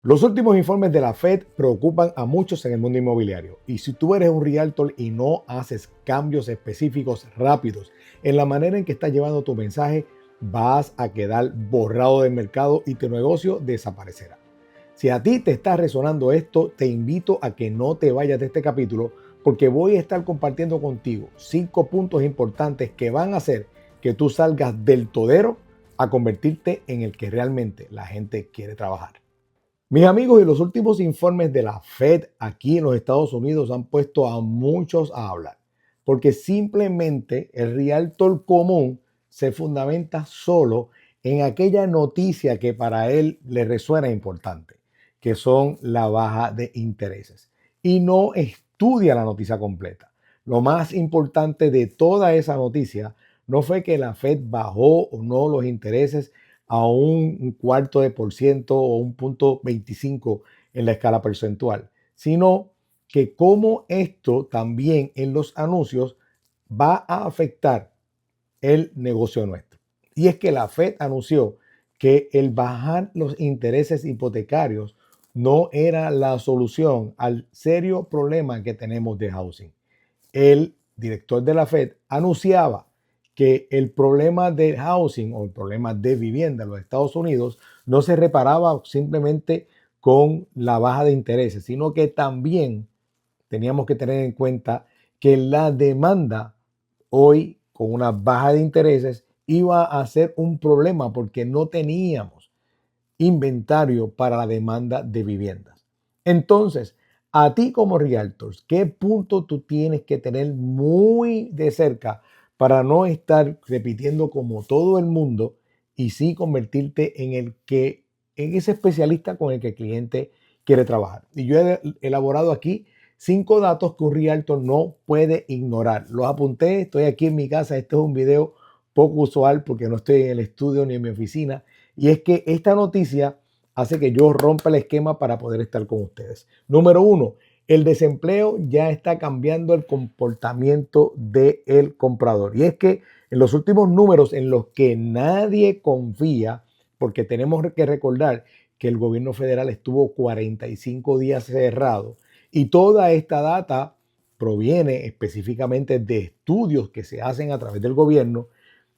Los últimos informes de la Fed preocupan a muchos en el mundo inmobiliario. Y si tú eres un realtor y no haces cambios específicos rápidos en la manera en que estás llevando tu mensaje, vas a quedar borrado del mercado y tu negocio desaparecerá. Si a ti te está resonando esto, te invito a que no te vayas de este capítulo porque voy a estar compartiendo contigo 5 puntos importantes que van a hacer que tú salgas del todero a convertirte en el que realmente la gente quiere trabajar. Mis amigos, y los últimos informes de la Fed aquí en los Estados Unidos han puesto a muchos a hablar, porque simplemente el realtor común se fundamenta solo en aquella noticia que para él le resuena importante, que son la baja de intereses, y no estudia la noticia completa. Lo más importante de toda esa noticia no fue que la Fed bajó o no los intereses a un cuarto de por ciento o un punto 25 en la escala percentual, sino que cómo esto también en los anuncios va a afectar el negocio nuestro. Y es que la Fed anunció que el bajar los intereses hipotecarios no era la solución al serio problema que tenemos de housing. El director de la Fed anunciaba que el problema de housing o el problema de vivienda en los Estados Unidos no se reparaba simplemente con la baja de intereses, sino que también teníamos que tener en cuenta que la demanda hoy con una baja de intereses iba a ser un problema porque no teníamos inventario para la demanda de viviendas. Entonces, a ti como realtors, ¿qué punto tú tienes que tener muy de cerca para no estar repitiendo como todo el mundo y sí convertirte en ese especialista con el que el cliente quiere trabajar? Y yo he elaborado aquí 5 datos que un realtor no puede ignorar. Los apunté, estoy aquí en mi casa. Este es un video poco usual porque no estoy en el estudio ni en mi oficina. Y es que esta noticia hace que yo rompa el esquema para poder estar con ustedes. Número 1, el desempleo ya está cambiando el comportamiento del comprador. Y es que en los últimos números en los que nadie confía, porque tenemos que recordar que el gobierno federal estuvo 45 días cerrado y toda esta data proviene específicamente de estudios que se hacen a través del gobierno.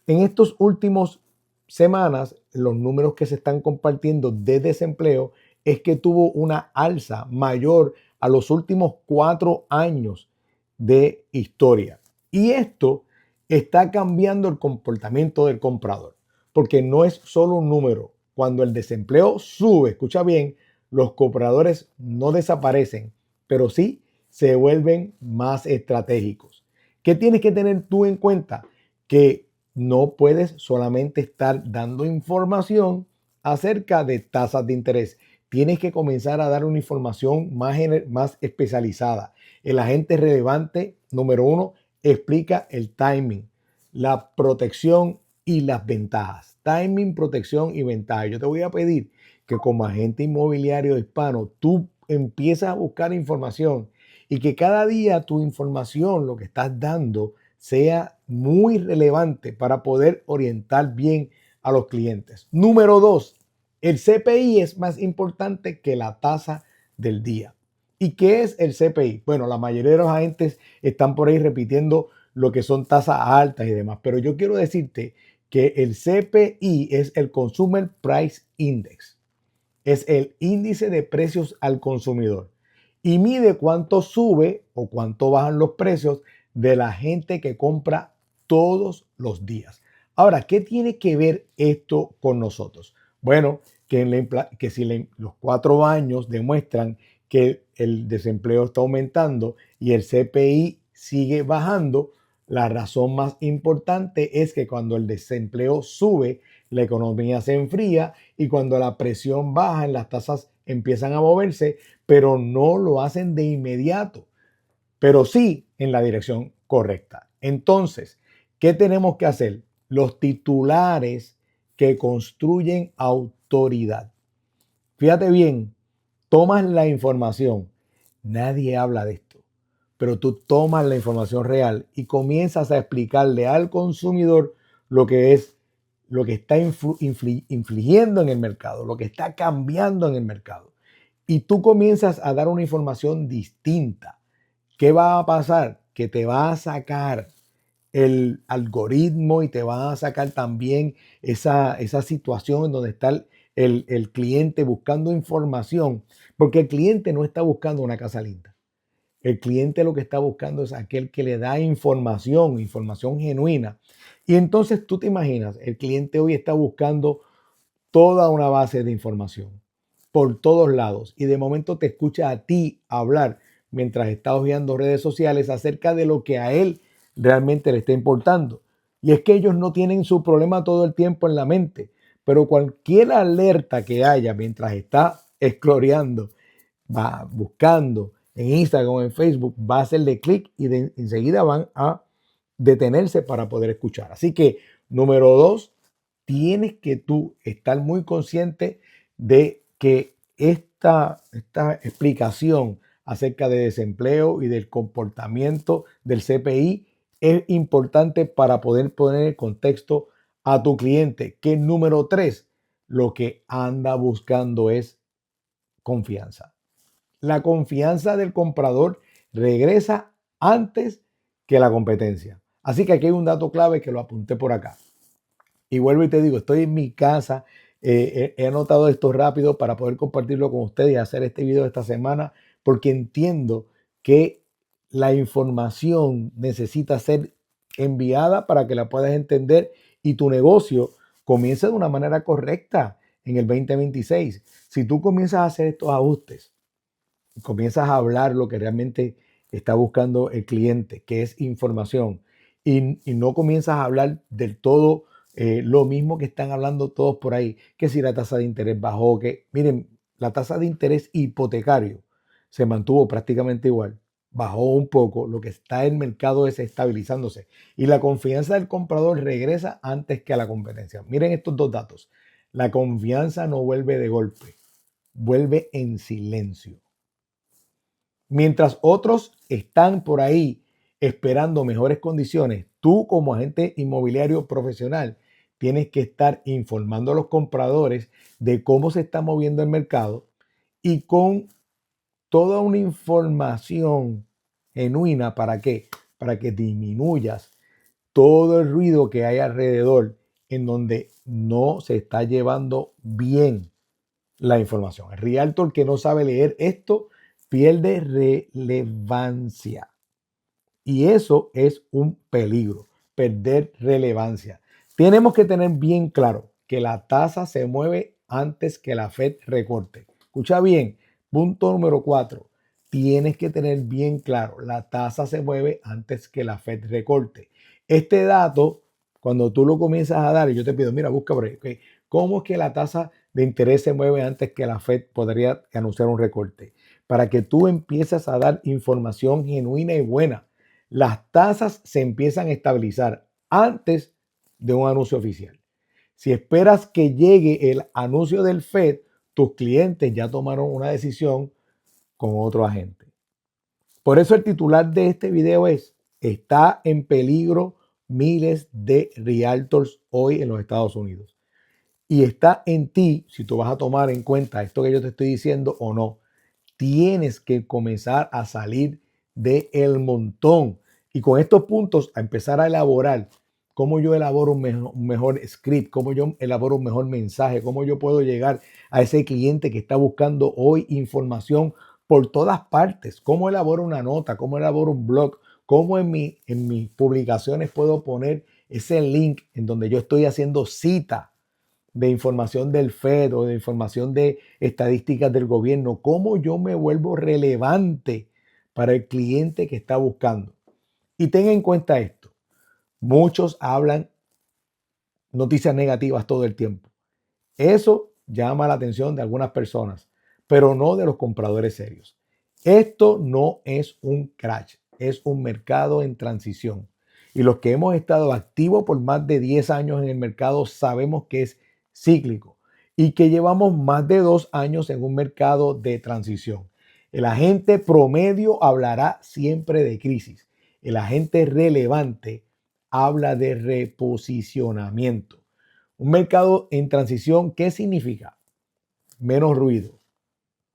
En estos últimos semanas, los números que se están compartiendo de desempleo es que tuvo una alza mayor a los últimos 4 años de historia. Y esto está cambiando el comportamiento del comprador, porque no es solo un número. Cuando el desempleo sube, escucha bien, los compradores no desaparecen, pero sí se vuelven más estratégicos. ¿Qué tienes que tener tú en cuenta? Que no puedes solamente estar dando información acerca de tasas de interés. Tienes que comenzar a dar una información más especializada. El agente relevante, número 1, explica el timing, la protección y las ventajas. Timing, protección y ventajas. Yo te voy a pedir que como agente inmobiliario hispano, tú empieces a buscar información y que cada día tu información, lo que estás dando, sea muy relevante para poder orientar bien a los clientes. Número 2, el CPI es más importante que la tasa del día. ¿Y qué es el CPI? Bueno, la mayoría de los agentes están por ahí repitiendo lo que son tasas altas y demás, pero yo quiero decirte que el CPI es el Consumer Price Index, es el índice de precios al consumidor y mide cuánto sube o cuánto bajan los precios de la gente que compra todos los días. Ahora, ¿qué tiene que ver esto con nosotros? Bueno, que si los 4 años demuestran que el desempleo está aumentando y el CPI sigue bajando, la razón más importante es que cuando el desempleo sube, la economía se enfría y cuando la presión baja, las tasas empiezan a moverse, pero no lo hacen de inmediato, pero sí en la dirección correcta. Entonces, ¿qué tenemos que hacer? Los titulares que construyen autoridad. Fíjate bien, tomas la información. Nadie habla de esto, pero tú tomas la información real y comienzas a explicarle al consumidor lo que es, lo que está infligiendo en el mercado, lo que está cambiando en el mercado. y tú comienzas a dar una información distinta, ¿qué va a pasar? Que te va a sacar el algoritmo y te va a sacar también esa situación en donde está el cliente buscando información, porque el cliente no está buscando una casa linda. El cliente lo que está buscando es aquel que le da información, información genuina. Y entonces tú te imaginas, el cliente hoy está buscando toda una base de información por todos lados y de momento te escucha a ti hablar mientras está hojeando redes sociales acerca de lo que a él realmente le está importando. Y es que ellos no tienen su problema todo el tiempo en la mente, pero cualquier alerta que haya mientras está scrolleando, va buscando en Instagram o en Facebook, va a hacerle clic y enseguida van a detenerse para poder escuchar. Así que, número dos, tienes que tú estar muy consciente de que esta explicación acerca de desempleo y del comportamiento del CPI es importante para poder poner en contexto a tu cliente. Que número tres, lo que anda buscando es confianza. La confianza del comprador regresa antes que la competencia. Así que aquí hay un dato clave que lo apunté por acá. Y vuelvo y te digo, estoy en mi casa, he anotado esto rápido para poder compartirlo con ustedes y hacer este video esta semana, porque entiendo que la información necesita ser enviada para que la puedas entender y tu negocio comience de una manera correcta en el 2026. Si tú comienzas a hacer estos ajustes, comienzas a hablar lo que realmente está buscando el cliente, que es información, y no comienzas a hablar del todo lo mismo que están hablando todos por ahí, que si la tasa de interés bajó, que miren, la tasa de interés hipotecario se mantuvo prácticamente igual, bajó un poco, lo que está en el mercado es estabilizándose y la confianza del comprador regresa antes que a la competencia. Miren estos dos datos, la confianza no vuelve de golpe, vuelve en silencio. Mientras otros están por ahí esperando mejores condiciones, tú como agente inmobiliario profesional tienes que estar informando a los compradores de cómo se está moviendo el mercado y con toda una información genuina. ¿Para qué? Para que disminuyas todo el ruido que hay alrededor en donde no se está llevando bien la información. El realtor que no sabe leer esto pierde relevancia. Y eso es un peligro, perder relevancia. Tenemos que tener bien claro que la tasa se mueve antes que la Fed recorte. Escucha bien, punto número 4. Tienes que tener bien claro, la tasa se mueve antes que la Fed recorte. Este dato, cuando tú lo comienzas a dar, y yo te pido, mira, busca por ahí, ¿okay? ¿Cómo es que la tasa de interés se mueve antes que la Fed podría anunciar un recorte? Para que tú empieces a dar información genuina y buena. Las tasas se empiezan a estabilizar antes de un anuncio oficial. Si esperas que llegue el anuncio del Fed, tus clientes ya tomaron una decisión con otro agente. Por eso el titular de este video es: está en peligro miles de realtors hoy en los Estados Unidos. Y está en ti si tú vas a tomar en cuenta esto que yo te estoy diciendo o no. Tienes que comenzar a salir del montón y con estos puntos a empezar a elaborar cómo yo elaboro un mejor script, cómo yo elaboro un mejor mensaje, cómo yo puedo llegar a ese cliente que está buscando hoy información por todas partes, cómo elaboro una nota, cómo elaboro un blog, cómo en mis publicaciones puedo poner ese link en donde yo estoy haciendo cita de información del Fed o de información de estadísticas del gobierno, cómo yo me vuelvo relevante para el cliente que está buscando. Y ten en cuenta esto, muchos hablan noticias negativas todo el tiempo. Eso llama la atención de algunas personas, pero no de los compradores serios. Esto no es un crash, es un mercado en transición. Y los que hemos estado activos por más de 10 años en el mercado sabemos que es cíclico y que llevamos más de 2 años en un mercado de transición. El agente promedio hablará siempre de crisis. El agente relevante habla de reposicionamiento. Un mercado en transición, ¿qué significa? Menos ruido,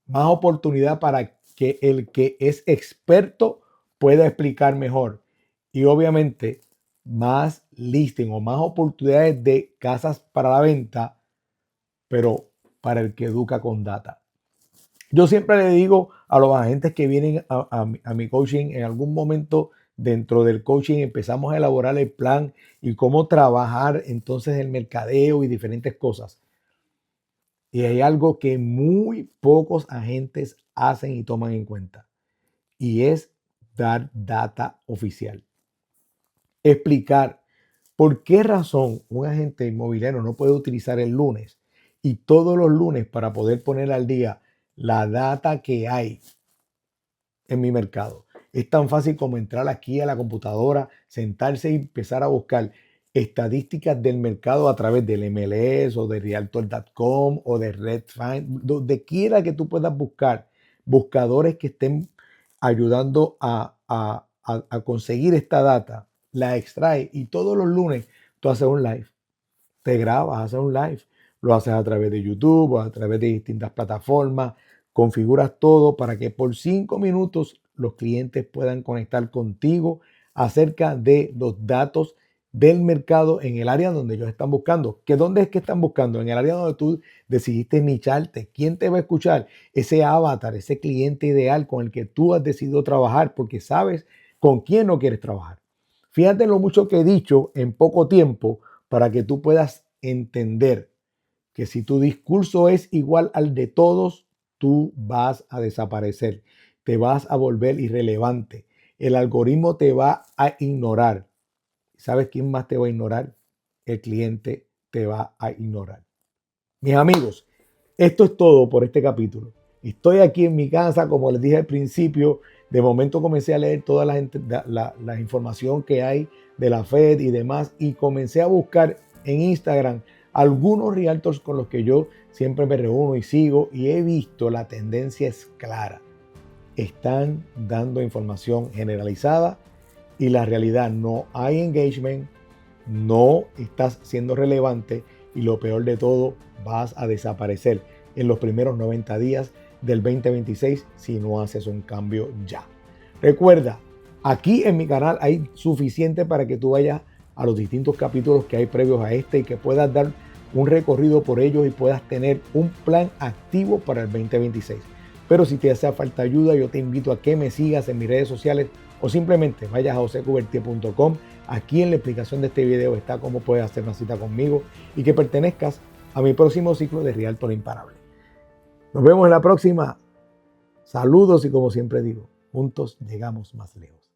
más oportunidad para que el que es experto pueda explicar mejor. Y obviamente más listing o más oportunidades de casas para la venta, pero para el que educa con data. Yo siempre le digo a los agentes que vienen a mi coaching, en algún momento dentro del coaching empezamos a elaborar el plan y cómo trabajar entonces el mercadeo y diferentes cosas. Y hay algo que muy pocos agentes hacen y toman en cuenta, y es dar data oficial. Explicar por qué razón un agente inmobiliario no puede utilizar el lunes y todos los lunes para poder poner al día la data que hay en mi mercado. Es tan fácil como entrar aquí a la computadora, sentarse y empezar a buscar estadísticas del mercado a través del MLS o de Realtor.com o de Redfin, donde quiera que tú puedas buscar buscadores que estén ayudando a conseguir esta data, la extrae y todos los lunes tú haces un live, te grabas, haces un live, lo haces a través de YouTube o a través de distintas plataformas, configuras todo para que por 5 minutos los clientes puedan conectar contigo acerca de los datos del mercado en el área donde ellos están buscando. ¿Que dónde es que están buscando? En el área donde tú decidiste nicharte. ¿Quién te va a escuchar? Ese avatar, ese cliente ideal con el que tú has decidido trabajar porque sabes con quién no quieres trabajar. Fíjate lo mucho que he dicho en poco tiempo para que tú puedas entender que si tu discurso es igual al de todos, tú vas a desaparecer, te vas a volver irrelevante. El algoritmo te va a ignorar. ¿Sabes quién más te va a ignorar? El cliente te va a ignorar. Mis amigos, esto es todo por este capítulo. Estoy aquí en mi casa, como les dije al principio. De momento comencé a leer toda la información que hay de la Fed y demás, y comencé a buscar en Instagram algunos realtors con los que yo siempre me reúno y sigo, y he visto la tendencia es clara. Están dando información generalizada y la realidad, no hay engagement, no estás siendo relevante y lo peor de todo, vas a desaparecer en los primeros 90 días del 2026 si no haces un cambio ya. Recuerda, aquí en mi canal hay suficiente para que tú vayas a los distintos capítulos que hay previos a este y que puedas dar un recorrido por ellos y puedas tener un plan activo para el 2026. Pero si te hace falta ayuda, yo te invito a que me sigas en mis redes sociales o simplemente vayas a josecubertier.com. Aquí en la explicación de este video está cómo puedes hacer una cita conmigo y que pertenezcas a mi próximo ciclo de Realtor Imparable. Nos vemos en la próxima. Saludos y como siempre digo, juntos llegamos más lejos.